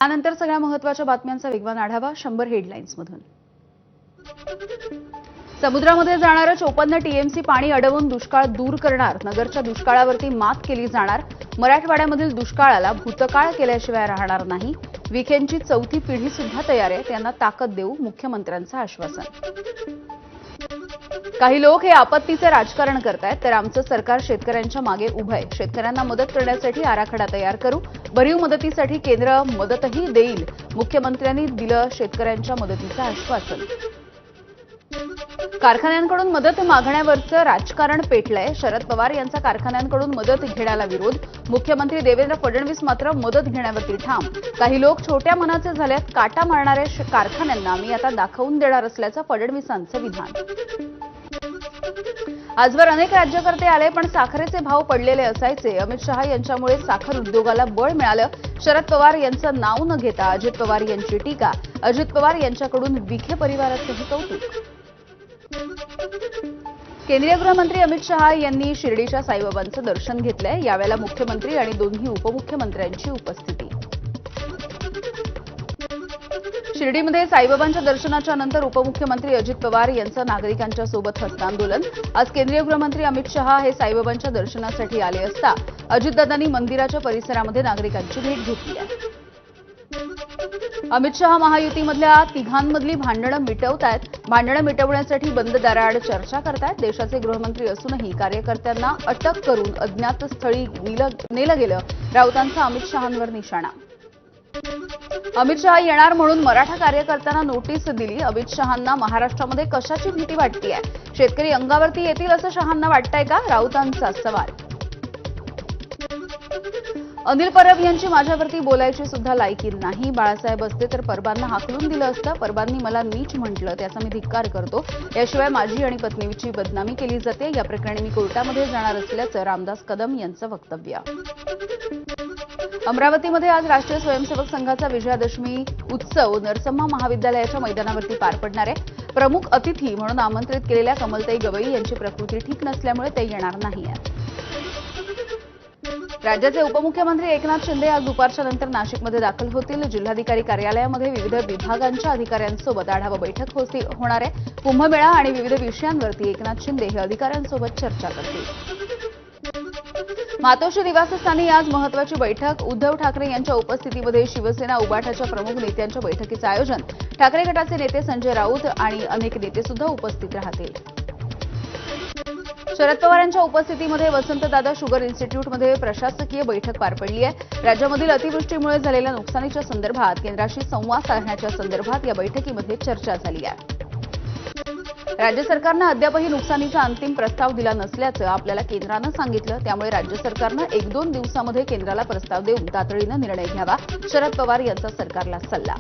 त्यानंतर सगळ्या महत्त्वाच्या बातम्यांचा वेगवान आढावा 100 हेडलाईन्समधून। समुद्रामध्ये जाणारं 54 टीएमसी पाणी अडवून दुष्काळ दूर करणार। नगरच्या दुष्काळावरती मात केली जाणार। मराठवाड्यामधील दुष्काळाला भूतकाळ केल्याशिवाय राहणार नाही। विखेंची चौथी पिढी सुद्धा तयार आहे, त्यांना ताकद देऊ, मुख्यमंत्र्यांचं आश्वासन। काही लोक हे आपत्तीचे राजकारण करतायत, तर आमचं सरकार शेतकऱ्यांच्या मागे उभं आहे। शेतकऱ्यांना मदत करण्यासाठी आराखडा तयार करू। भरीव मदतीसाठी केंद्र मदतही देईल। मुख्यमंत्र्यांनी दिलं शेतकऱ्यांच्या मदतीचं आश्वासन। कारखान्यांकडून मदत मागण्यावरचं राजकारण पेटलंय। शरद पवार यांचा कारखान्यांकडून मदत घेण्याला विरोध। मुख्यमंत्री देवेंद्र फडणवीस मात्र मदत घेण्यावरती ठाम। काही लोक छोट्या मनाचे झालेत, काटा मारणाऱ्या कारखान्यांना मी आता दाखवून देणार असल्याचं फडणवीसांचं विधान। आजवर अनेक राज्यकर्ते आले, पण साखरेचे भाव पडलेले असायचे। अमित शहा यांच्यामुळे साखर उद्योगाला बळ मिळालं। शरद पवार यांचं नाव न घेता अजित पवार यांची टीका। अजित पवार यांच्याकडून विखे परिवाराचंही कौतुक। केंद्रीय गृहमंत्री अमित शहा यांनी शिर्डीच्या साईबाबांचं दर्शन घेतलंय। यावेळेला मुख्यमंत्री आणि दोन्ही उपमुख्यमंत्र्यांची उपस्थिती। शिर्डीमध्ये साईबाबांच्या दर्शनाच्या नंतर उपमुख्यमंत्री अजित पवार यांचं नागरिकांच्या सोबत हस्तांदोलन। आज केंद्रीय गृहमंत्री अमित शहा हे साईबाबांच्या दर्शनासाठी आले असता अजितदादांनी मंदिराच्या परिसरामध्ये नागरिकांची भेट घेतली आहे। अमित शहा महायुतीमधल्या तिघांमधली भांडणं मिटवतायत। भांडणं मिटवण्यासाठी बंद दाराआड चर्चा करतायत। देशाचे गृहमंत्री असूनही कार्यकर्त्यांना अटक करून अज्ञात स्थळी नेलं गेलं। राऊतांचा अमित शहांवर निशाणा। अमित शहा येणार म्हणून मराठा कार्यकर्त्यांना नोटीस दिली। अमित शहांना महाराष्ट्रामध्ये कशाची भीती वाटतेय? शेतकरी अंगावरती येतील असं शहांना वाटतंय का? राऊतांचा सवाल। अनिल परब यांची माझ्यावरती बोलायची सुद्धा लायकी नाही। बाळासाहेब असते तर परबांना हाकलून दिलं असतं। परबांनी मला नीच म्हटलं, त्याचा मी धिक्कार करतो। याशिवाय माझी आणि पत्नीची बदनामी केली जाते। या प्रकरणी मी कोर्टामध्ये जाणार असल्याचं रामदास कदम यांचं वक्तव्य। अमरावतीमध्ये आज राष्ट्रीय स्वयंसेवक संघाचा विजयादशमी उत्सव नरसम्मा महाविद्यालयाच्या मैदानावरती पार पडणार आहे। प्रमुख अतिथी म्हणून आमंत्रित केलेल्या कमलताई गवई यांची प्रकृती ठीक नसल्यामुळे ते येणार नाहीत। राज्याचे उपमुख्यमंत्री एकनाथ शिंदे आज दुपारच्या नंतर नाशिकमध्ये दाखल होतील। जिल्हाधिकारी कार्यालयामध्ये विविध विभागांच्या अधिकाऱ्यांसोबत आढावा बैठक होणार आहे। कुंभमेळा आणि विविध विषयांवरती एकनाथ शिंदे हे अधिकाऱ्यांसोबत चर्चा करतील। मातोश्री निवासस्थानी आज महत्वाची बैठक। उद्धव ठाकरे यांच्या उपस्थितीमध्ये शिवसेना उबाठाच्या प्रमुख नेत्यांच्या बैठकीचं आयोजन। ठाकरे गटाचे नेते संजय राऊत आणि अनेक नेते सुद्धा उपस्थित राहतील। शरद पवारांच्या उपस्थितीमध्ये वसंतदादा शुगर इन्स्टिट्यूटमध्ये प्रशासकीय बैठक पार पडली आहे। राज्यामधील अतिवृष्टीमुळे झालेल्या नुकसानीच्या संदर्भात केंद्राशी संवाद साधण्याच्या संदर्भात या बैठकीमध्ये चर्चा झाली आहे। राज्य सरकारनं अद्यापही नुकसानीचा अंतिम प्रस्ताव दिला नसल्याचं आपल्याला केंद्रानं सांगितलं। त्यामुळे राज्य सरकारनं 1-2 दिवसामध्ये केंद्राला प्रस्ताव देऊन तातडीनं निर्णय घ्यावा, शरद पवार यांचा सरकारला सल्ला।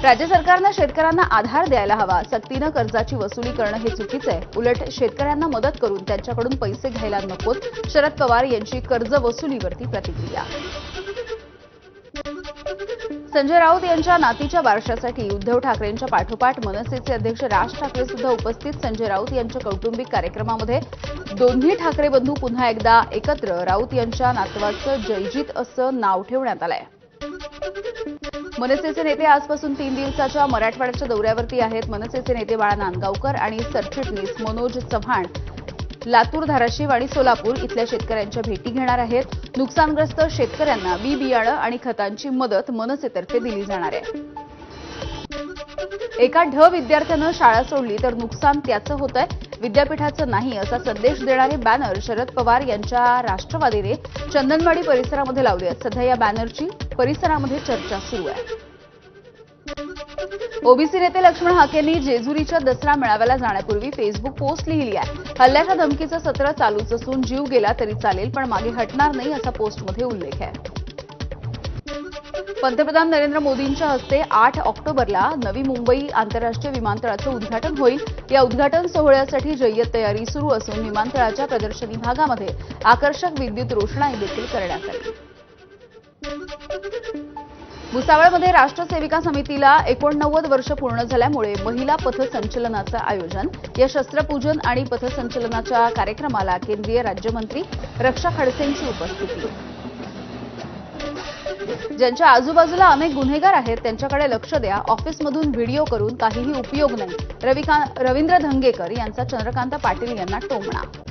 राज्य सरकारनं शेतकऱ्यांना आधार द्यायला हवा। सक्तीनं कर्जाची वसुली करणं हे चुकीचं आहे। उलट शेतकऱ्यांना मदत करून त्यांच्याकडून पैसे घ्यायला नकोत, शरद पवार यांची कर्ज वसुलीवरती प्रतिक्रिया। संजय राऊत यांच्या नातीच्या बारशासाठी उद्धव ठाकरेंच्या पाठोपाठ मनसेचे अध्यक्ष राज ठाकरे सुद्धा उपस्थित। संजय राऊत यांच्या कौटुंबिक कार्यक्रमामध्ये दोन्ही ठाकरे बंधू पुन्हा एकदा एकत्र। राऊत यांच्या नातवाचं जयजीत असं नाव ठेवण्यात आलंय। मनसेचे नेते आजपासून 3 दिवसाच्या मराठवाड्याच्या दौऱ्यावरती आहेत। मनसेचे नेते बाळा नांदगावकर आणि सरचिटणीस मनोज चव्हाण लातूर, धाराशिव आणि सोलापूर इथल्या शेतकऱ्यांच्या भेटी घेणार आहेत। नुकसानग्रस्त शेतकऱ्यांना बी बियाणं आणि खतांची मदत मनसेतर्फे दिली जाणार आहे। एका विद्यार्थ्यानं शाळा सोडली तर नुकसान त्याचं होतंय, विद्यापीठाचं नाही असा संदेश देणारे बॅनर शरद पवार यांच्या राष्ट्रवादीने चंदनवाडी परिसरामध्ये लावले आहेत। सध्या या बॅनरची परिसरामध्ये चर्चा सुरू आहे। ओबीसी नेते लक्ष्मण हाकेंनी जेजुरीच्या दसरा मेळाव्याला जाण्यापूर्वी फेसबुक पोस्ट लिहिली आहे। हल्ल्याच्या धमकीचं सत्र चालूच असून जीव गेला तरी चालेल, पण मागे हटणार नाही असा पोस्टमध्ये उल्लेख आहे। पंतप्रधान नरेंद्र मोदींच्या हस्ते 8 ऑक्टोबरला नवी मुंबई आंतरराष्ट्रीय विमानतळाचं उद्घाटन होईल। या उद्घाटन सोहळ्यासाठी जय्यत तयारी सुरू असून विमानतळाच्या प्रदर्शनी भागामध्ये आकर्षक विद्युत रोषणाई देखील करण्यात आली। भुसावळमध्ये राष्ट्र सेविका समितीला 89 वर्ष पूर्ण झाल्यामुळे महिला पथसंचलनाचं आयोजन। या शस्त्रपूजन आणि पथसंचलनाच्या कार्यक्रमाला केंद्रीय राज्यमंत्री रक्षा खडसेंची उपस्थिती। ज्यांच्या आजूबाजूला अनेक गुन्हेगार आहेत त्यांच्याकडे लक्ष द्या, ऑफिसमधून व्हिडिओ करून काहीही उपयोग नाही, रवींद्र धंगेकर यांचा चंद्रकांत पाटील यांना टोमणा.